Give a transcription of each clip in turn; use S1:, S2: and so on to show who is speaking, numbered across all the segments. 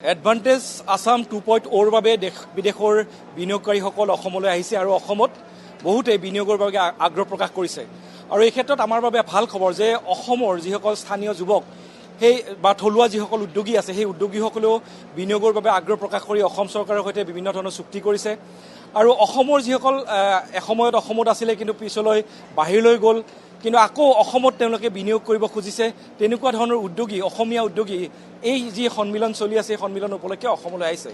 S1: Advantage Assam 2.0 ৰ বাবে দেশ বিদেশৰ বিনিয়োগকাৰীসকল অসমলৈ আহিছে আৰু অসমত বহুতে বিনিয়োগৰ বাবে আগ্ৰহ প্ৰকাশ কৰিছে আৰু এই ক্ষেত্ৰত আমাৰ বাবে ভাল খবৰ যে অসমৰ যিসকল স্থানীয় যুৱক সেই বা থলুৱা যিসকল উদ্যোগী আছে সেই উদ্যোগীসকলেও বিনিয়োগৰ বাবে আগ্ৰহ প্ৰকাশ কৰি অসম চৰকাৰৰ সৈতে বিভিন্ন ধৰণৰ চুক্তি কৰিছে আৰু অসমৰ যিসকল এসময়ত অসমত আছিলে কিন্তু পিছলৈ বাহিৰলৈ গ'ল কিন্তু আকৌ অসমত তেওঁলোকে বিনিয়োগ কৰিব খুজিছে তেনেকুৱা ধৰণৰ উদ্যোগী অসমীয়া উদ্যোগী এই যি সন্মিলন চলি আছে এই সন্মিলন উপলক্ষে অসমলৈ আহিছে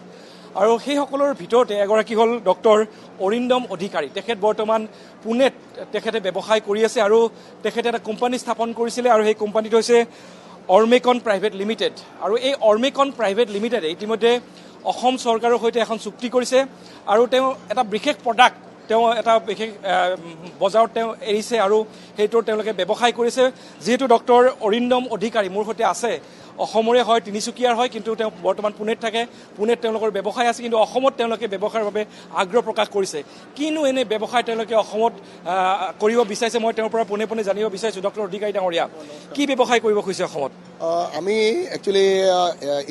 S1: আৰু সেইসকলৰ ভিতৰতে এগৰাকী হ'ল ডক্টৰ অৰিন্দম অধিকাৰী তেখেত বৰ্তমান পুনেত তেখেতে ব্যৱসায় কৰি আছে আৰু তেখেতে এটা কোম্পানী স্থাপন কৰিছিলে আৰু সেই কোম্পানীটো হৈছে অৰ্মেকন প্ৰাইভেট লিমিটেড আৰু এই অৰ্মেকন প্ৰাইভেট লিমিটেডে ইতিমধ্যে অসম চৰকাৰৰ সৈতে এখন চুক্তি কৰিছে আৰু তেওঁ এটা বিশেষ প্ৰডাক্ট তেওঁ এটা বিশেষ বজাৰত তেওঁ এৰিছে আৰু সেইটোৰ তেওঁলোকে ব্যৱসায় কৰিছে যিহেতু ডক্টৰ অৰিন্দম অধিকাৰী মোৰ সৈতে আছে অসমৰে হয় তিনিচুকীয়াৰ হয় কিন্তু তেওঁ বৰ্তমান পুনেত থাকে পুনেত তেওঁলোকৰ ব্যৱসায় আছে কিন্তু অসমত তেওঁলোকে ব্যৱসায়ৰ বাবে আগ্ৰহ প্ৰকাশ কৰিছে কিনো এনে ব্যৱসায় তেওঁলোকে অসমত কৰিব বিচাৰিছে মই তেওঁৰ পৰা পোনে পোনে জানিব বিচাৰিছোঁ ডক্টৰ অধিকাৰী ডাঙৰীয়া কি ব্যৱসায় কৰিব খুজিছে অসমত
S2: আমি actually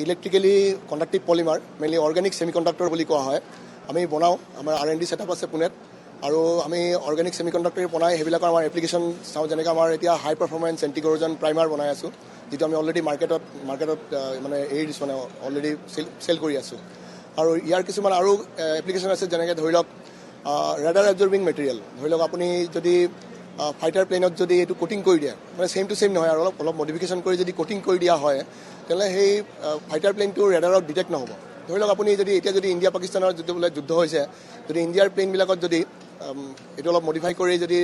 S2: electrically conductive polymer mainly organic semiconductor বুলি কোৱা হয় আমি বনাওঁ আমাৰ R&D ছেটআপ আছে পুনেত আৰু আমি অৰ্গেনিক ছেমিকণ্ডাক্টৰ বনাই সেইবিলাকৰ আমাৰ এপ্লিকেশ্যন চাওঁ যেনেকৈ আমাৰ এতিয়া হাই পাৰফৰ্মেঞ্চ এণ্টিকৰোজন প্ৰাইমাৰ বনাই আছোঁ যিটো আমি অলৰেডি মাৰ্কেটত মানে এৰি দিছোঁ মানে অলৰেডি চেল কৰি আছোঁ আৰু ইয়াৰ কিছুমান আৰু এপ্লিকেশ্যন আছে যেনেকৈ ধৰি লওক ৰেডাৰ এবজৰ্বিং মেটেৰিয়েল ধৰি লওক আপুনি যদি ফাইটাৰ প্লেনত যদি এইটো কোটিং কৰি দিয়ে মানে ছেইম টু ছেইম নহয় আৰু অলপ মডিফিকেশ্যন কৰি যদি কোটিং কৰি দিয়া হয় তেনেহ'লে সেই ফাইটাৰ প্লেনটো ৰেডাৰত ডিটেক্ট নহ'ব ধৰি লওক আপুনি যদি এতিয়া যদি ইণ্ডিয়া পাকিস্তানৰ যদি বোলে যুদ্ধ হৈছে যদি ইণ্ডিয়াৰ প্লেনবিলাকত যদি এইটো অলপ মডিফাই কৰি যদি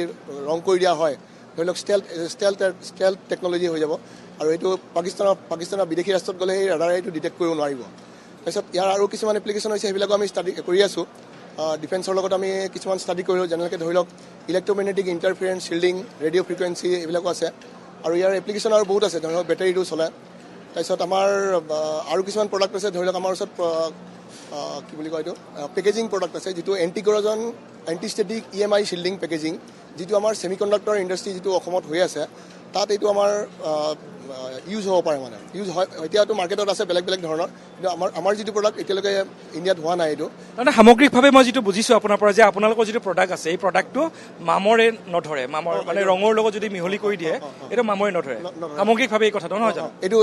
S2: ৰং কৰি দিয়া হয় ধৰি লওক ষ্টেল টেকন'লজি হৈ যাব আৰু এইটো পাকিস্তানৰ বিদেশী ৰাষ্ট্ৰত গ'লে সেই ৰাডাৰে এইটো ডিটেক্ট কৰিব নোৱাৰিব তাৰপিছত ইয়াৰ আৰু কিছুমান এপ্লিকেশ্যন হৈছে সেইবিলাকো আমি ষ্টাডি কৰি আছোঁ ডিফেন্সৰ লগত আমি কিছুমান ষ্টাডি কৰিলোঁ যেনেকৈ ধৰি লওক ইলেক্ট্ৰমেগনেটিক ইণ্টাৰফিয়াৰেঞ্চ শ্বিল্ডিং ৰেডিঅ' ফ্ৰিকুৱেঞ্চি এইবিলাকো আছে আৰু ইয়াৰ এপ্লিকেশ্যন আৰু বহুত আছে ধৰি লওক বেটাৰীটো চলে তাৰপিছত আমাৰ আৰু কিছুমান প্ৰডাক্ট আছে ধৰি লওক আমাৰ ওচৰত কি বুলি কয় এইটো পেকেজিং প্ৰডাক্ট আছে যিটো এণ্টিকৰোজন এণ্টিষ্টেটিক EMI শ্বিল্ডিং পেকেজিং যিটো আমাৰ ছেমিকণ্ডাক্টৰ ইণ্ডাষ্ট্ৰি যিটো অসমত হৈ আছে তাত এইটো আমাৰ ইউজ হ'ব পাৰে মানে ইউজ হয় এতিয়াতো মাৰ্কেটত আছে বেলেগ বেলেগ ধৰণৰ কিন্তু আমাৰ যিটো প্ৰডাক্ট এতিয়ালৈকে ইণ্ডিয়াত হোৱা নাই এইটো
S1: তাৰমানে সামগ্ৰিকভাৱে মই যিটো বুজিছোঁ আপোনাৰ পৰা যে আপোনালোকৰ যিটো প্ৰডাক্ট আছে এই প্ৰডাক্টটো মামৰে নধৰে মামৰ মানে ৰঙৰ লগত যদি মিহলি কৰি দিয়ে এইটো মামৰে নধৰে সামগ্ৰিকভাৱে এই কথাটো নহয় জানো
S2: এইটো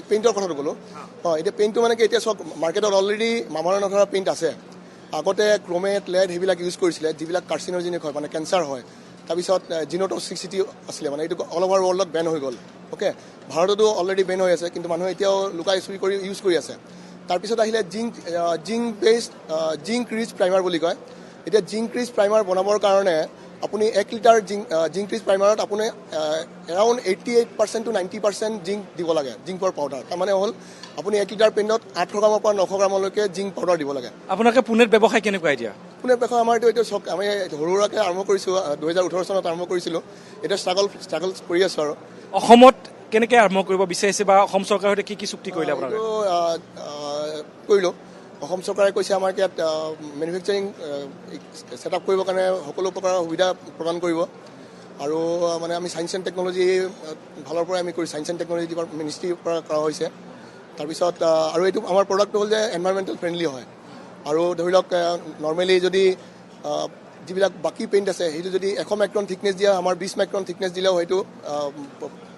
S2: পেইণ্টৰ কথাটো ক'লোঁ এতিয়া পেইণ্টটো মানে কি এতিয়া চব মাৰ্কেটত অলৰেডি মামৰে নধৰা পেইণ্ট আছে আগতে ক্ৰমেট লেড সেইবিলাক ইউজ কৰিছিলে যিবিলাক কাৰ্চিনোজেনিক হয় মানে কেঞ্চাৰ হয় তাৰপিছত জিনোটক্সিচিটি আছিলে মানে এইটো অল অভাৰ ৱৰ্ল্ডত বেন হৈ গ'ল অ'কে ভাৰততো অলৰেডি বেন হৈ আছে কিন্তু মানুহে এতিয়াও লুকাই চুৰি কৰি ইউজ কৰি আছে তাৰপিছত আহিলে জিংক ৰিচ প্ৰাইমাৰ বুলি কয় এতিয়া জিংক ৰিচ প্ৰাইমাৰ বনাবৰ কাৰণে আপুনি 1 লিটাৰ জিংক ৰিচ প্ৰাইমাৰত আপুনি এৰাউণ্ড 88% to 90% জিংক দিব লাগে জিংকৰ পাউডাৰ তাৰমানে হ'ল আপুনি 1 লিটাৰ পেইণ্টত 800 গ্ৰামৰ পৰা 900 গ্ৰামলৈকে জিংক পাউডাৰ দিব লাগে
S1: আপোনালোকে পুনেত ব্যৱসায় কেনেকুৱা এতিয়া
S2: পুনেত ব্যৱসায় আমাৰ এইটো চব আমি সৰু সুৰাকৈ আৰম্ভ কৰিছোঁ 2018 চনত আৰম্ভ কৰিছিলোঁ এতিয়া ষ্ট্ৰাগল কৰি আছোঁ আৰু
S1: অসমত কেনেকৈ আৰম্ভ কৰিব বিচাৰিছে বা অসম চৰকাৰৰ সৈতে কি চুক্তি কৰিলে আপোনালোকে
S2: কৰিলোঁ অসম চৰকাৰে কৈছে আমাক ইয়াত মেনুফেকচাৰিং ছেটআপ কৰিবৰ কাৰণে সকলো প্ৰকাৰৰ সুবিধা প্ৰদান কৰিব আৰু মানে আমি ছায়েন্স এণ্ড টেকন'লজি ভালৰ পৰাই আমি কৰি ছায়েন্স এণ্ড টেকন'লজি মিনিষ্ট্ৰীৰ পৰা কৰা হৈছে তাৰপিছত আৰু এইটো আমাৰ প্ৰডাক্টটো হ'ল যে এনভাইৰমেণ্টেল ফ্ৰেণ্ডলি হয় আৰু ধৰি লওক নৰ্মেলি যদি যিবিলাক বাকী পেইণ্ট আছে সেইটো যদি 100 মাইক্ৰন থিকনেছ দিয়া আমাৰ 20 মাইক্ৰন থিকনেছ দিলেও হয়তো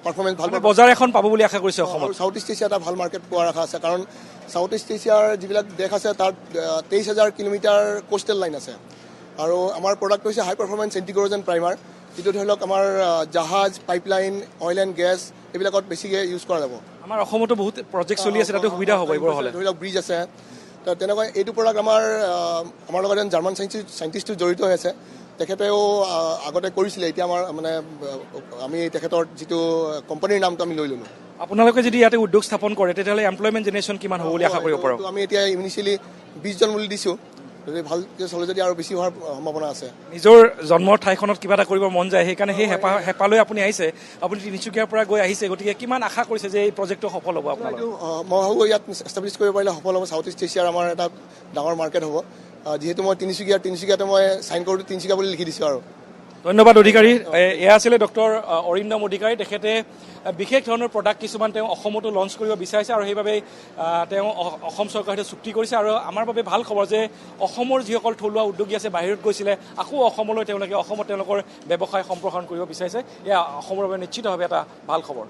S2: পাৰফৰ্মেঞ্চ ভাল
S1: বজাৰ এখন পাব বুলি আশা কৰিছে অসমত
S2: চাউথ ইষ্ট এছিয়া এটা ভাল মাৰ্কেট পোৱাৰ আশা আছে কাৰণ চাউথ ইষ্ট এছিয়াৰ যিবিলাক দেশ আছে তাত 23,000 কিলোমিটাৰ কোষ্টেল লাইন আছে আৰু আমাৰ প্ৰডাক্ট হৈছে হাই পাৰফৰ্মেঞ্চ এণ্টিকৰোজন প্ৰাইমাৰ যিটো ধৰি লওক আমাৰ জাহাজ পাইপলাইন অইল এণ্ড গেছ এইবিলাকত বেছিকৈ ইউজ কৰা যাব
S1: আমাৰ অসমতো বহুত প্ৰজেক্ট চলি আছে তাতে সুবিধা হ'ব এইবোৰ হ'লে
S2: ধৰি লওক ব্ৰিজ আছে তেনেকুৱা এইটো প্ৰডাক্ট আমাৰ লগত এজন জাৰ্মান চাইণ্টিষ্টো জড়িত হৈ আছে তেখেতেও আগতে কৰিছিলে এতিয়া আমাৰ মানে আমি তেখেতৰ যিটো কোম্পানীৰ নামটো আমি লৈ ল'লোঁ
S1: আপোনালোকে যদি ইয়াতে উদ্যোগ স্থাপন কৰে তেতিয়াহ'লে এমপ্লয়মেণ্ট জেনেৰেশ্যন কিমান হ'ব বুলি আশা কৰিব পাৰোঁ
S2: আমি এতিয়া ইনিচিয়েলি 20 জন বুলি দিছোঁ যদি ভালকৈ চলে যদি আৰু বেছি হোৱাৰ সম্ভাৱনা আছে
S1: নিজৰ জন্মৰ ঠাইখনত কিবা এটা কৰিব মন যায় সেইকাৰণে সেই হেঁপালৈ আপুনি আহিছে আপুনি তিনিচুকীয়াৰ পৰা গৈ আহিছে গতিকে কিমান আশা কৰিছে যে এই প্ৰজেক্টটো সফল হ'ব আপোনালোকে
S2: মই ভাবোঁ ইয়াত এষ্টাব্লিছ কৰিব পাৰিলে সফল হ'ব চাউথ ইষ্ট এছিয়াৰ আমাৰ এটা ডাঙৰ মাৰ্কেট হ'ব যিহেতু মই তিনিচুকীয়াতে মই চাইন কৰোঁতে তিনিচুকীয়া বুলি লিখি দিছোঁ আৰু
S1: ধন্যবাদ অধিকাৰী। এয়া আছিলে ডক্টৰ অৰিন্দম অধিকাৰী। তেখেতে বিশেষ ধৰণৰ প্ৰডাক্ট কিছুমান তেওঁ অসমতো লঞ্চ কৰিব বিচাৰিছে আৰু সেইবাবে তেওঁ অসম চৰকাৰৰ সৈতে চুক্তি কৰিছে। আৰু আমাৰ বাবে ভাল খবৰ যে অসমৰ যিসকল থলুৱা উদ্যোগী আছে বাহিৰত গৈছিলে আকৌ অসমলৈ তেওঁলোকে অসমত তেওঁলোকৰ ব্যৱসায় সম্প্ৰসাৰণ কৰিব বিচাৰিছে। এয়া অসমৰ বাবে নিশ্চিতভাৱে এটা ভাল খবৰ।